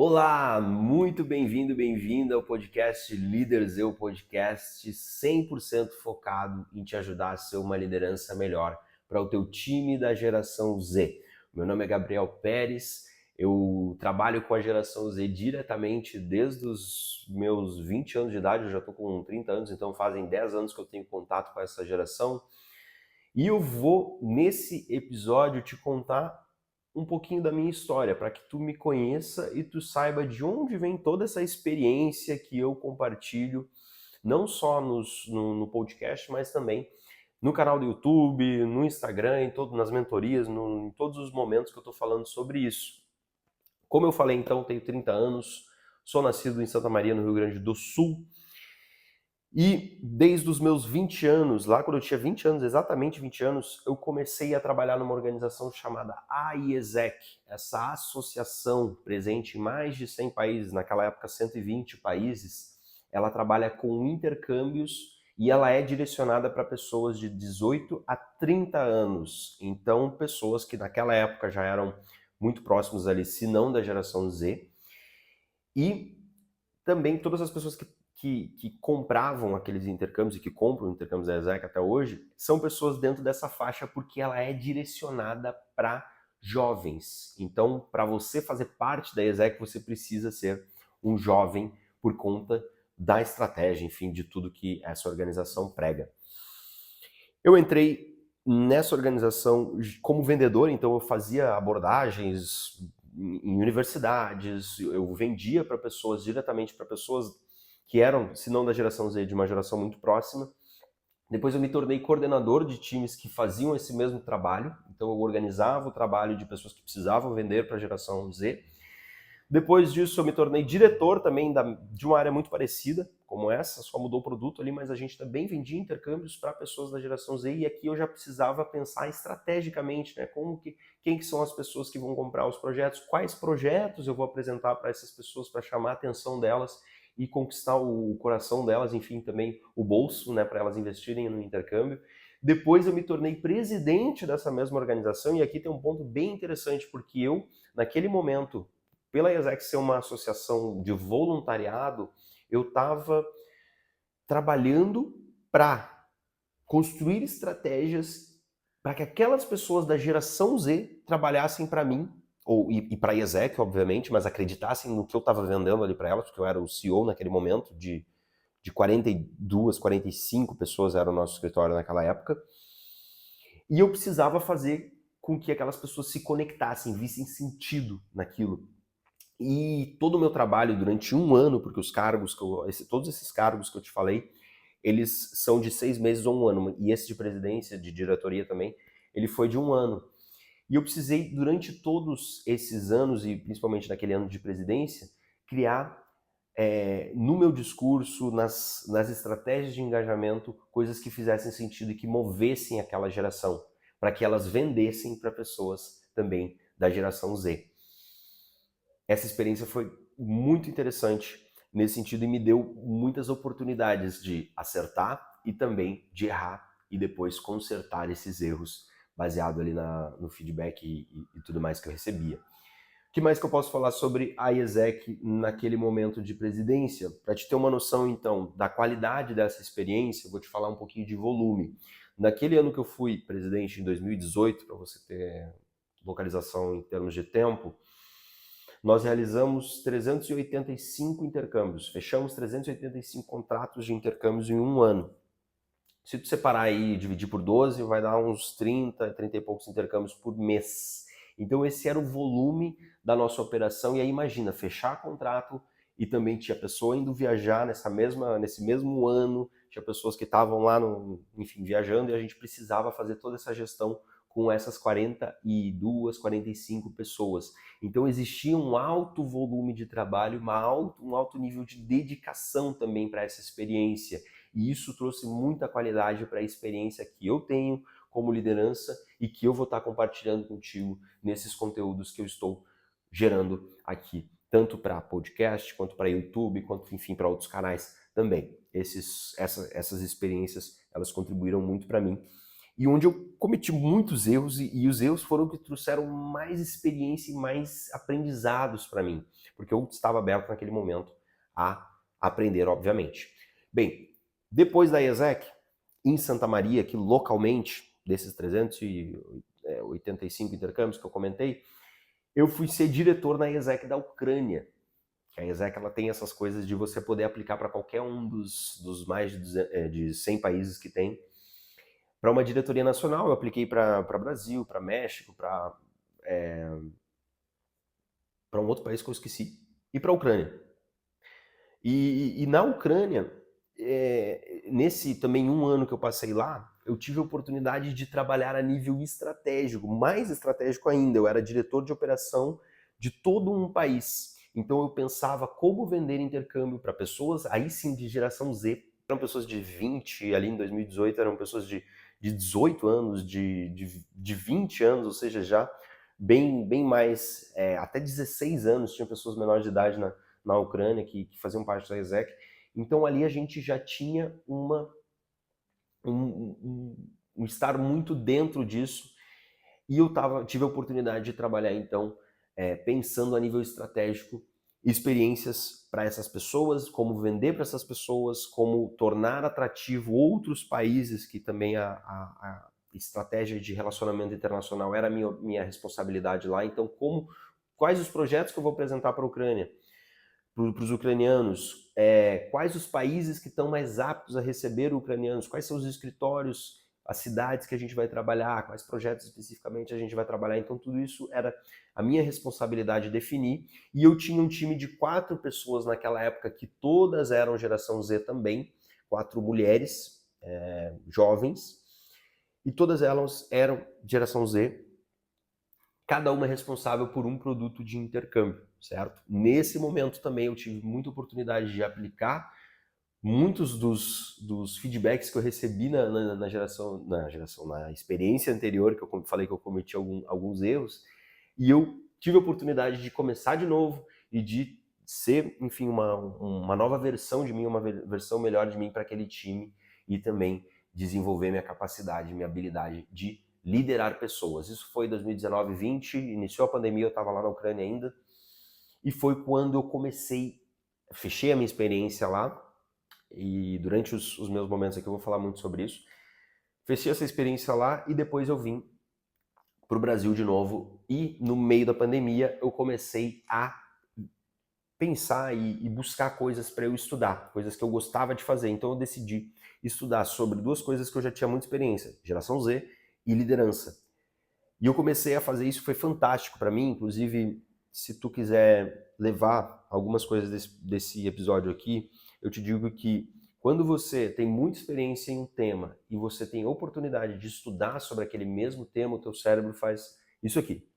Olá, muito bem-vindo, bem-vinda ao podcast Líderes Eu Podcast, 100% focado em te ajudar a ser uma liderança melhor para o teu time da geração Z. Meu nome é Gabriel Pérez, eu trabalho com a geração Z diretamente desde os meus 20 anos de idade, eu já estou com 30 anos, então fazem 10 anos que eu tenho contato com essa geração. E eu vou, nesse episódio, te contar um pouquinho da minha história, para que tu me conheça e tu saiba de onde vem toda essa experiência que eu compartilho, não só no podcast, mas também no canal do YouTube, no Instagram, nas mentorias, em todos os momentos que eu estou falando sobre isso. Como eu falei, então, tenho 30 anos, sou nascido em Santa Maria, no Rio Grande do Sul, e desde os meus 20 anos, lá quando eu tinha 20 anos, exatamente 20 anos, eu comecei a trabalhar numa organização chamada AIESEC, essa associação presente em mais de 100 países, naquela época 120 países. Ela trabalha com intercâmbios e ela é direcionada para pessoas de 18 a 30 anos. Então, pessoas que naquela época já eram muito próximos ali, se não da geração Z, e também todas as pessoas que compravam aqueles intercâmbios e que compram intercâmbios da ESEC até hoje, são pessoas dentro dessa faixa porque ela é direcionada para jovens. Então, para você fazer parte da ESEC, você precisa ser um jovem por conta da estratégia, enfim, de tudo que essa organização prega. Eu entrei nessa organização como vendedor, então eu fazia abordagens em universidades, eu vendia para pessoas, diretamente para pessoas que eram, se não da geração Z, de uma geração muito próxima. Depois eu me tornei coordenador de times que faziam esse mesmo trabalho, então eu organizava o trabalho de pessoas que precisavam vender para a geração Z. Depois disso eu me tornei diretor também de uma área muito parecida, como essa, só mudou o produto ali, mas a gente também vendia intercâmbios para pessoas da geração Z, e aqui eu já precisava pensar estrategicamente, né? Quem que são as pessoas que vão comprar os projetos, quais projetos eu vou apresentar para essas pessoas para chamar a atenção delas e conquistar o coração delas, enfim, também o bolso, né, para elas investirem no intercâmbio. Depois eu me tornei presidente dessa mesma organização, e aqui tem um ponto bem interessante, porque eu, naquele momento, pela ESEC ser uma associação de voluntariado, eu estava trabalhando para construir estratégias para que aquelas pessoas da geração Z trabalhassem para mim, e para a ESEC, obviamente, mas acreditassem no que eu estava vendendo ali para elas, porque eu era o CEO naquele momento, de 42, 45 pessoas era o nosso escritório naquela época, e eu precisava fazer com que aquelas pessoas se conectassem, vissem sentido naquilo. E todo o meu trabalho durante um ano, porque os cargos todos esses cargos que eu te falei, eles são de 6 meses ou um ano, e esse de presidência, de diretoria também, ele foi de um ano. E eu precisei, durante todos esses anos, e principalmente naquele ano de presidência, criar no meu discurso, nas estratégias de engajamento, coisas que fizessem sentido e que movessem aquela geração, para que elas vendessem para pessoas também da geração Z. Essa experiência foi muito interessante nesse sentido e me deu muitas oportunidades de acertar e também de errar e depois consertar esses erros baseado ali no feedback e tudo mais que eu recebia. O que mais que eu posso falar sobre a IESEC naquele momento de presidência? Para te ter uma noção, então, da qualidade dessa experiência, eu vou te falar um pouquinho de volume. Naquele ano que eu fui presidente, em 2018, para você ter localização em termos de tempo, nós realizamos 385 intercâmbios, fechamos 385 contratos de intercâmbios em um ano. Se tu separar aí e dividir por 12, vai dar uns 30 e poucos intercâmbios por mês. Então esse era o volume da nossa operação, e aí imagina, fechar contrato e também tinha pessoa indo viajar nesse mesmo ano, tinha pessoas que estavam lá, enfim, viajando, e a gente precisava fazer toda essa gestão com essas 42, 45 pessoas. Então existia um alto volume de trabalho, um alto nível de dedicação também para essa experiência. E isso trouxe muita qualidade para a experiência que eu tenho como liderança e que eu vou estar compartilhando contigo nesses conteúdos que eu estou gerando aqui, tanto para podcast, quanto para YouTube, quanto, enfim, para outros canais também. Essas experiências, elas contribuíram muito para mim. e onde eu cometi muitos erros e os erros foram que trouxeram mais experiência e mais aprendizados para mim, porque eu estava aberto naquele momento a aprender, obviamente. Bem, depois da ESEC, em Santa Maria, que localmente, desses 385 intercâmbios que eu comentei, eu fui ser diretor na ESEC da Ucrânia. Que a ESEC ela tem essas coisas de você poder aplicar para qualquer um dos mais de 100 países que tem. Para uma diretoria nacional, eu apliquei para Brasil, para México, para um outro país que eu esqueci, e para a Ucrânia. E na Ucrânia, nesse também um ano que eu passei lá, eu tive a oportunidade de trabalhar a nível estratégico, mais estratégico ainda. Eu era diretor de operação de todo um país. Então eu pensava como vender intercâmbio para pessoas, aí sim de geração Z. Eram pessoas de 20, ali em 2018 eram pessoas de 18 anos, de 20 anos, ou seja, já bem mais, até 16 anos, tinha pessoas menores de idade na Ucrânia que faziam parte da ESEC. Então ali a gente já tinha um estar muito dentro disso, e eu tive a oportunidade de trabalhar então pensando a nível estratégico experiências para essas pessoas, como vender para essas pessoas, como tornar atrativo outros países, que também a estratégia de relacionamento internacional era minha responsabilidade lá. Então, quais os projetos que eu vou apresentar para a Ucrânia, para os ucranianos, quais os países que estão mais aptos a receber ucranianos, quais são os escritórios, as cidades que a gente vai trabalhar, quais projetos especificamente a gente vai trabalhar. Então tudo isso era a minha responsabilidade definir, e eu tinha um time de 4 pessoas naquela época, que todas eram geração Z também, 4 mulheres jovens, e todas elas eram geração Z, cada uma responsável por um produto de intercâmbio, certo? Nesse momento também eu tive muita oportunidade de aplicar muitos dos feedbacks que eu recebi na experiência anterior, que eu falei que eu cometi alguns erros, e eu tive a oportunidade de começar de novo e de ser, enfim, uma nova versão de mim, uma versão melhor de mim para aquele time, e também desenvolver minha capacidade, minha habilidade de liderar pessoas. Isso foi 2019, 20, iniciou a pandemia, eu estava lá na Ucrânia ainda, e foi quando eu fechei a minha experiência lá, e durante os meus momentos aqui eu vou falar muito sobre isso. Fechei essa experiência lá e depois eu vim para o Brasil de novo, e no meio da pandemia eu comecei a pensar e buscar coisas para eu estudar, coisas que eu gostava de fazer. Então eu decidi estudar sobre 2 coisas que eu já tinha muita experiência: geração Z e liderança. E eu comecei a fazer isso, foi fantástico para mim. Inclusive, se tu quiser levar algumas coisas desse episódio aqui, eu te digo que quando você tem muita experiência em um tema e você tem a oportunidade de estudar sobre aquele mesmo tema, o teu cérebro faz isso aqui.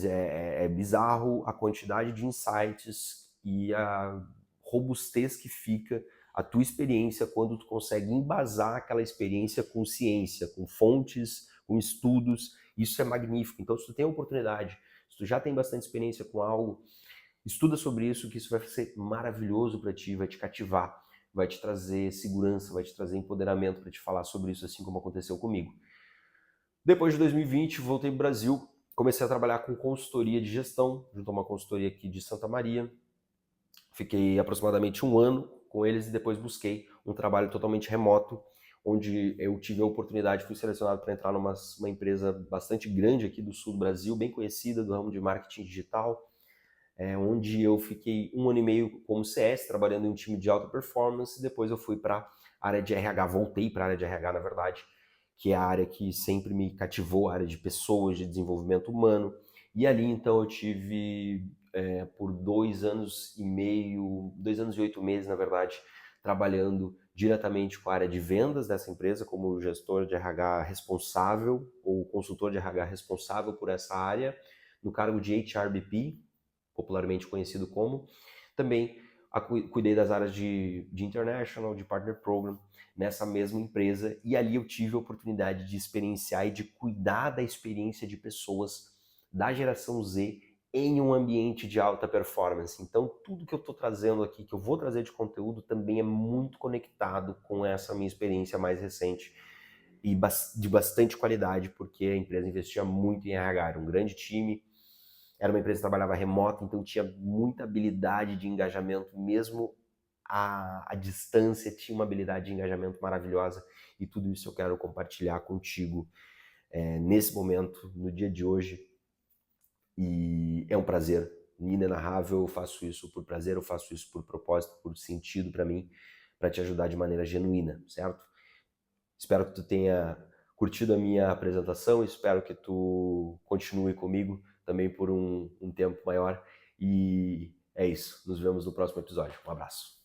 É bizarro a quantidade de insights e a robustez que fica a tua experiência quando tu consegue embasar aquela experiência com ciência, com fontes, com estudos. Isso é magnífico. Então, se tu tem a oportunidade, se tu já tem bastante experiência com algo, estuda sobre isso, que isso vai ser maravilhoso para ti, vai te cativar, vai te trazer segurança, vai te trazer empoderamento para te falar sobre isso, assim como aconteceu comigo. Depois de 2020, voltei para o Brasil, comecei a trabalhar com consultoria de gestão, junto a uma consultoria aqui de Santa Maria. Fiquei aproximadamente um ano com eles e depois busquei um trabalho totalmente remoto, onde eu tive a oportunidade, fui selecionado para entrar numa empresa bastante grande aqui do sul do Brasil, bem conhecida, do ramo de marketing digital, onde eu fiquei um ano e meio como CS, trabalhando em um time de alta performance, e depois eu fui para a área de RH, voltei para a área de RH, na verdade, que é a área que sempre me cativou, a área de pessoas, de desenvolvimento humano. E ali, então, eu tive por 2 anos e meio, 2 anos e 8 meses, na verdade, trabalhando diretamente com a área de vendas dessa empresa, como gestor de RH responsável, ou consultor de RH responsável por essa área, no cargo de HRBP, popularmente conhecido como. Também cuidei das áreas de International, de Partner Program, nessa mesma empresa, e ali eu tive a oportunidade de experienciar e de cuidar da experiência de pessoas da geração Z em um ambiente de alta performance. Então, tudo que eu estou trazendo aqui, que eu vou trazer de conteúdo, também é muito conectado com essa minha experiência mais recente, e de bastante qualidade, porque a empresa investia muito em RH, era um grande time, era uma empresa que trabalhava remota, então tinha muita habilidade de engajamento, mesmo a distância tinha uma habilidade de engajamento maravilhosa, e tudo isso eu quero compartilhar contigo nesse momento, no dia de hoje, e é um prazer inenarrável. Eu faço isso por prazer, eu faço isso por propósito, por sentido para mim, para te ajudar de maneira genuína, certo? Espero que tu tenha curtido a minha apresentação, espero que tu continue comigo também por um tempo maior, e é isso. Nos vemos no próximo episódio. Um abraço.